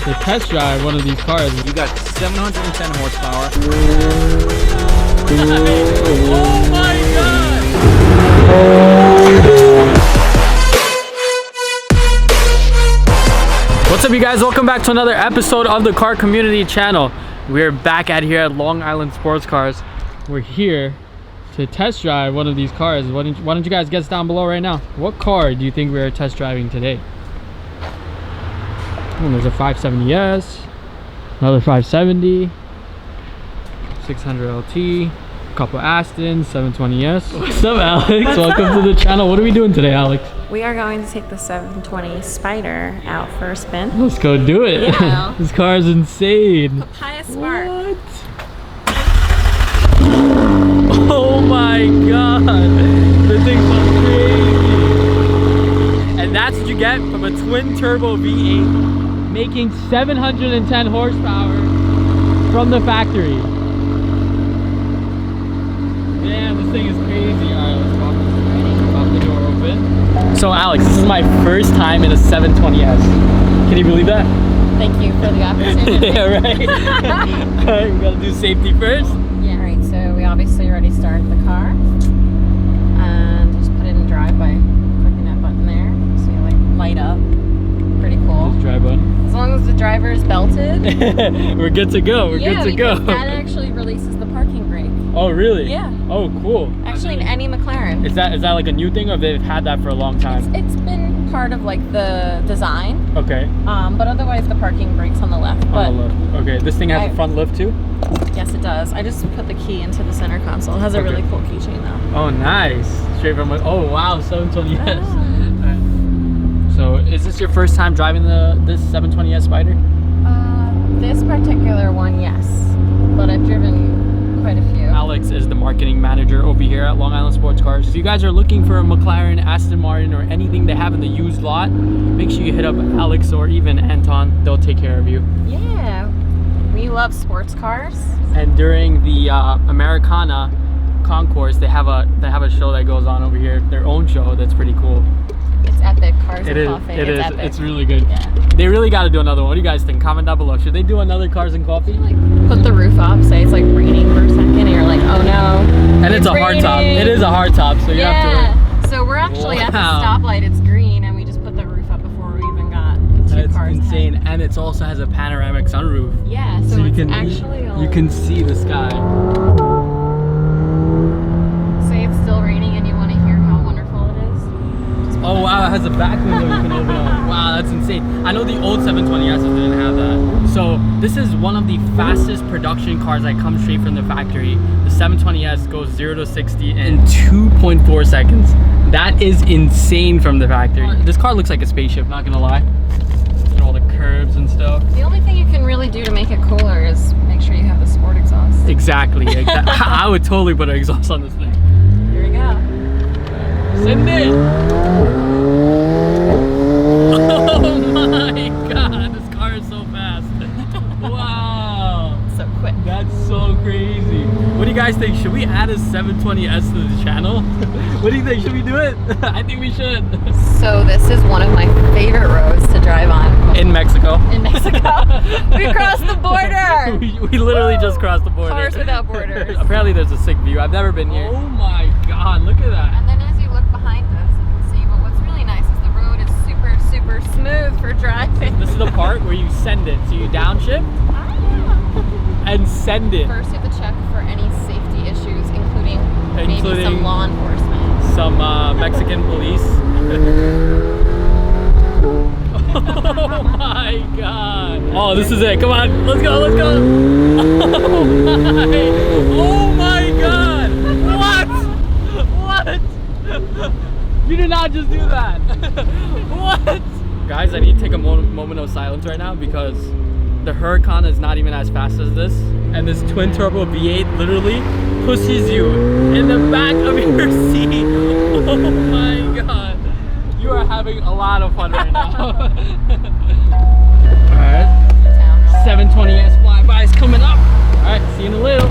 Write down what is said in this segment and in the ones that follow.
to test drive one of these cars. You got 710 horsepower. Oh my god! What's up, you guys? Welcome back to another episode of the Car Community Channel. We're back at here at Long Island Sports Cars. We're here to test drive one of these cars. Why don't you guys guess down below right now? What car do you think we're test driving today? Oh, there's a 570S, another 570, 600 LT, a couple Astons, 720S. What's up, Alex? Welcome to the channel. What are we doing today, Alex? We are going to take the 720 Spider out for a spin. Let's go do it. Yeah. This car is insane. Papaya Spark. What? Oh my god. The thing's so crazy. And that's what you get from a twin turbo V8 making 710 horsepower from the factory. Damn, this thing is crazy. Alright, let's pop the door open. So Alex, this is my first time in a 720S. Can you believe that? Thank you for the opportunity. Yeah, right? Alright, we gotta do safety first. Yeah, alright, so we obviously already started the car. And just put it in drive by clicking that button there. So you like light up. Pretty cool. Just drive button. As long as the driver is belted. We're good to go. We're good to go. That actually releases the parking brake. Oh really? Yeah. Oh cool. Actually, in any McLaren. Is that like a new thing, or they've had that for a long time? It's been part of like the design. Okay. But otherwise the parking brake's on the left. But on the left. Okay. This thing has a front lift too? Yes, it does. I just put the key into the center console. It has a really cool keychain though. Oh nice. Straight from oh wow, 720S. Oh. So is this your first time driving this 720S Spider? This particular one, yes. But I've driven quite a few. Alex is the marketing manager over here at Long Island Sports Cars. If you guys are looking for a McLaren, Aston Martin, or anything they have in the used lot, make sure you hit up Alex or even Anton. They'll take care of you. Yeah, we love sports cars. And during the Americana concourse, they have a show that goes on over here. Their own show that's pretty cool. It's epic. Cars It and is. coffee. It is. Epic. It's really good. Yeah. They really got to do another one. What do you guys think? Comment down below. Should they do another Cars and Coffee? Like put the roof up. Say it's like raining for a second, and you're like, oh no. And it's a hard top. It is a hard top, so you have to. So we're actually at the stoplight. It's green, and we just put the roof up before we even got two That's cars. insane, ahead. and it also has a panoramic sunroof. Yeah. So you it's can actually you can see the sky. Say it's still raining, and you want to hear how wonderful it is. Oh wow, it has a back window you can open up. Wow, that's insane. I know the old 720S didn't have that. So this is one of the fastest production cars that come straight from the factory. The 720S goes 0 to 60 in 2.4 seconds. That is insane from the factory. This car looks like a spaceship, not gonna lie. And all the curves and stuff. The only thing you can really do to make it cooler is make sure you have the sport exhaust. Exactly. I would totally put an exhaust on this thing. Here we go. Send it! Oh my god, this car is so fast. Wow. So quick. That's so crazy. What do you guys think? Should we add a 720S to the channel? What do you think? Should we do it? I think we should. So this is one of my favorite roads to drive on. In Mexico. In Mexico. We crossed the border! we literally just crossed the border. Cars without borders. Apparently there's a sick view. I've never been here. Oh my god, look at that. And then as you look behind us, you can see, but what's really nice is the road is super, super smooth for driving. This is the part where you send it. So you downshift and send it. First you have to check for any safety issues, including maybe some law enforcement. Some Mexican police. Oh my god. Oh, this is it. Come on. Let's go. Let's go. Oh my god. What? You did not just do that. What? Guys, I need to take a moment of silence right now because the Huracan is not even as fast as this. And this twin turbo V8 literally pushes you in the back of your seat. Oh my god. You are having a lot of fun right now. Alright. 720S flyby is coming up. Alright, see you in a little.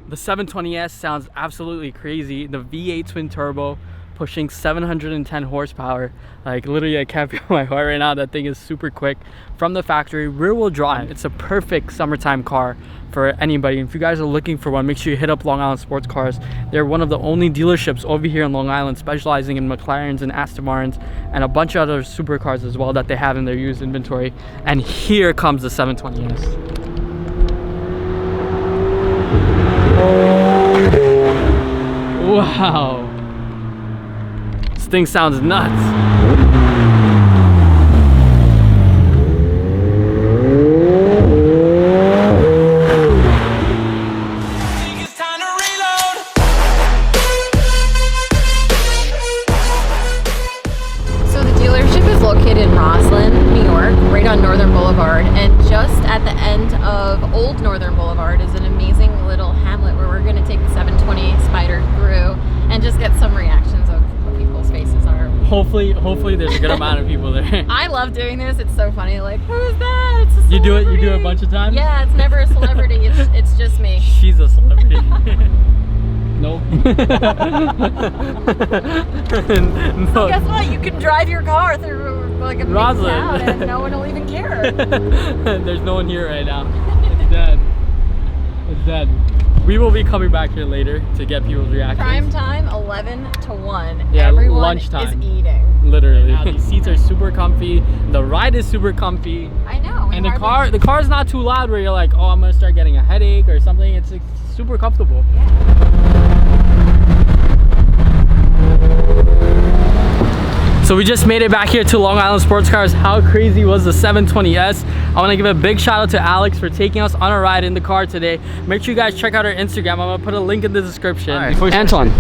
The 720S sounds absolutely crazy. The V8 twin turbo pushing 710 horsepower. Like literally I can't feel my heart right now. That thing is super quick. From the factory, rear wheel drive. It's a perfect summertime car for anybody. If you guys are looking for one, make sure you hit up Long Island Sports Cars. They're one of the only dealerships over here in Long Island specializing in McLarens and Aston Martins and a bunch of other supercars as well that they have in their used inventory. And here comes the 720S. Wow. This thing sounds nuts. Just at the end of Old Northern Boulevard is an amazing little hamlet where we're going to take the 720 Spider through and just get some reactions of what people's faces are. Hopefully there's a good amount of people there. I love doing this. It's so funny. Like, who is that? It's a celebrity. You do it a bunch of times? Yeah, it's never a celebrity. it's just me. She's a celebrity. Nope. So guess what? You can drive your car through like a big town and no one will even care. There's no one here right now. It's dead. It's dead. We will be coming back here later to get people's reactions. Prime time, 11 to 1. Yeah, everyone lunchtime. is eating. Literally. Now, these seats are super comfy. The ride is super comfy. I know. And the car is not too loud where you're like, oh, I'm gonna start getting a headache or something. It's like, super comfortable. So we just made it back here to Long Island Sports Cars. How crazy was the 720S? I want to give a big shout out to Alex for taking us on a ride in the car today. Make sure you guys check out our Instagram. I'm going to put a link in the description. Right. Anton,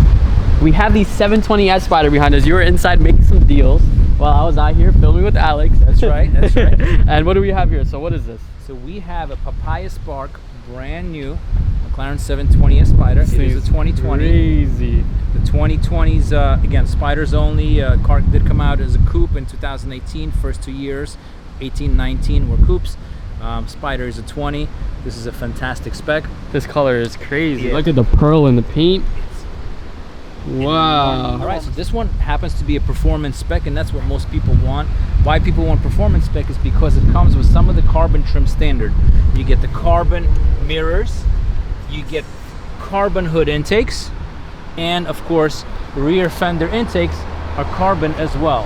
we have the 720S Spider behind us. You were inside making some deals while I was out here filming with Alex. That's right, that's right. And what do we have here? So what is this? So we have a Papaya Spark, brand new McLaren 720S Spider. It is a 2020. Crazy. The 2020s, again, Spiders only. Car did come out as a coupe in 2018. First 2 years, 18, 19 were coupes. Spider is a 20. This is a fantastic spec. This color is crazy. Yeah. Look at the pearl in the paint. Wow. All right, so this one happens to be a performance spec, and that's what most people want. Why people want performance spec is because it comes with some of the carbon trim standard. You get the carbon mirrors, you get carbon hood intakes, and of course rear fender intakes are carbon as well.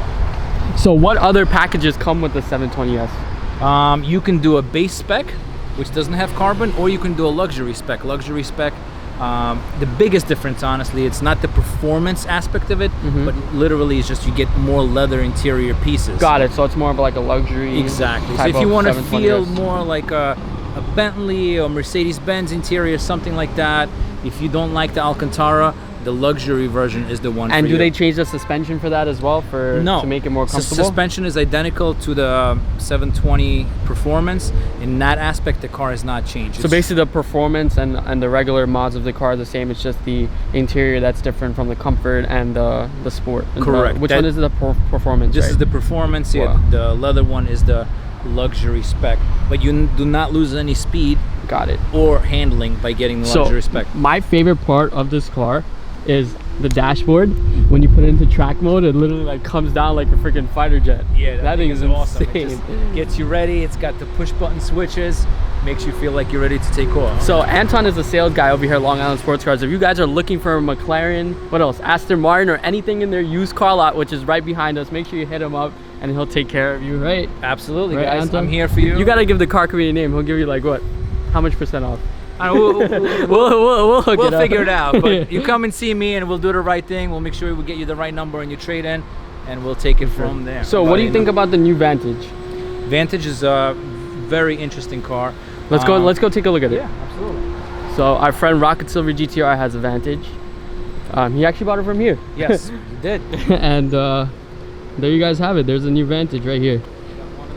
So what other packages come with the 720S? You can do a base spec which doesn't have carbon, or you can do a luxury spec. The biggest difference, honestly, it's not the performance aspect of it, but literally it's just you get more leather interior pieces. Got it. So it's more of like a luxury. Exactly. So if you want to feel more like a Bentley or Mercedes-Benz interior, something like that, if you don't like the Alcantara, the luxury version is the one for you. And do they change the suspension for that as well to make it more comfortable? Suspension is identical to the 720 Performance. In that aspect, the car has not changed. So basically the performance and the regular mods of the car are the same. It's just the interior that's different from the comfort and the sport. Correct. Which one is the performance? This is the performance. Wow. Yeah, the leather one is the luxury spec, but you do not lose any speed. Got it. Or handling by getting the luxury spec. My favorite part of this car is the dashboard. When you put it into track mode, it literally like comes down like a freaking fighter jet. Yeah, that thing is awesome. Insane. It just gets you ready. It's got the push button switches, makes you feel like you're ready to take off. So Anton is a sales guy over here at Long Island Sports Cars. If you guys are looking for a McLaren, what else, Aston Martin, or anything in their used car lot, which is right behind us, make sure you hit him up and he'll take care of you, right? Absolutely, right, guys. Anton? I'm here for you. You gotta give the car company a name. He'll give you like what? How much % off? We'll figure it out. But Yeah. you come and see me and we'll do the right thing. We'll make sure we get you the right number and you trade in, and we'll take it from there. So what do you think about the new Vantage? Vantage is a very interesting car. Let's go take a look at it. Yeah, absolutely. So our friend Rocket Silver GTR has a Vantage. He actually bought it from here. Yes, he did. And there you guys have it. There's a new Vantage right here. One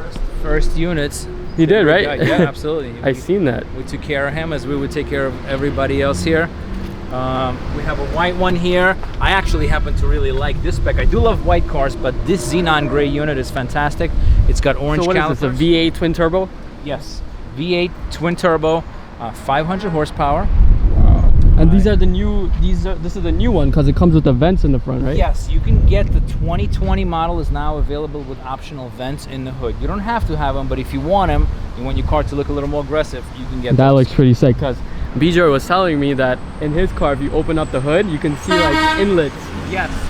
of the first units. He did, right? Yeah, absolutely. I seen that. We took care of him as we would take care of everybody else here. We have a white one here. I actually happen to really like this spec. I do love white cars, but this Xenon gray unit is fantastic. It's got orange calipers. So what is this, a V8 twin turbo? Yes, V8 twin turbo, 500 horsepower. Wow. And these are the new, this is the new one because it comes with the vents in the front, right? Yes, you can get the 2020 model is now available with optional vents in the hood. You don't have to have them, but if you want them, you want your car to look a little more aggressive, you can get that. those. Looks pretty sick because Bijoy was telling me that in his car, if you open up the hood, you can see like inlets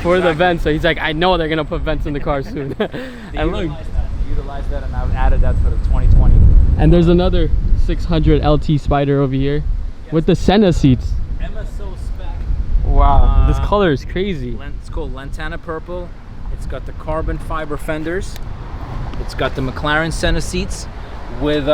for the vents. So he's like, I know they're gonna put vents in the car soon. And look, utilize that, and I've added that for the 2020. And there's another 600 LT Spider over here with the Senna seats. MSO spec. Wow, this color is crazy. It's called Lantana Purple. It's got the carbon fiber fenders. It's got the McLaren Senna seats with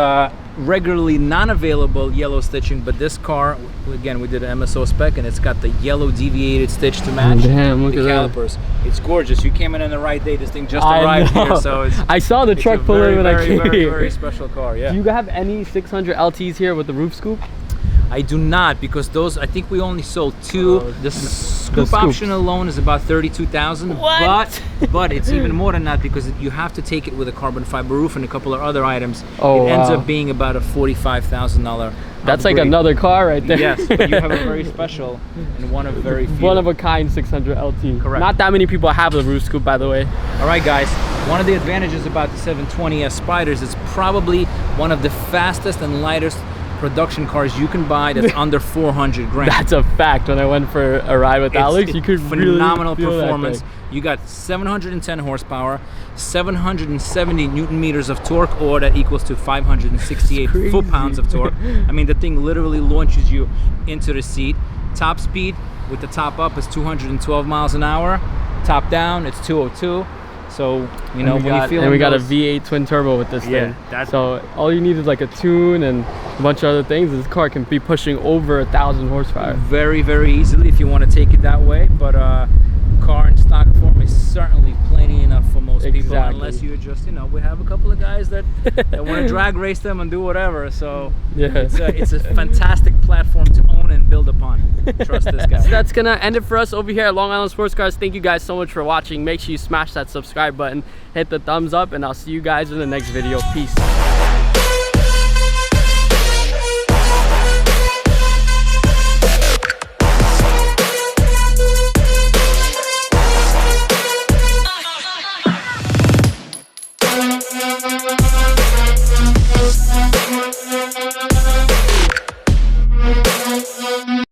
regularly non-available yellow stitching, but this car, again, we did an MSO spec, and it's got the yellow deviated stitch to match the calipers. It's gorgeous. You came in on the right day. This thing just arrived here, so it's. I saw the truck pull in when I came here. Very special car. Yeah. Do you have any 600 LTs here with the roof scoop? I do not, because those, I think we only sold two. The scoop option alone is about 32,000. But it's even more than that, because you have to take it with a carbon fiber roof and a couple of other items. Oh, it ends up being about a $45,000. That's like another car right there. Yes, but you have a very special and one of very few. One of a kind 600 LT. Correct. Not that many people have the roof scoop, by the way. All right, guys. One of the advantages about the 720S Spiders is probably one of the fastest and lightest production cars you can buy that's under 400 grand. That's a fact. When I went for a ride with Alex, you could phenomenal really performance. You got 710 horsepower, 770 newton meters of torque, or that equals to 568 foot-pounds of torque. I mean, the thing literally launches you into the seat. Top speed with the top up is 212 miles an hour. Top down, it's 202. So, you know, when you feel. And we got a V8 twin turbo with this thing. So all you need is like a tune and a bunch of other things. This car can be pushing over 1,000 horsepower. Very, very easily if you want to take it that way. But car in stock form is certainly plenty enough for most people, unless you're just, you know, we have a couple of guys that want to drag race them and do whatever. So it's a fantastic platform to own and build upon. Trust this guy. So that's gonna end it for us over here at Long Island Sports Cars. Thank you guys so much for watching. Make sure you smash that subscribe button, hit the thumbs up, and I'll see you guys in the next video. Peace.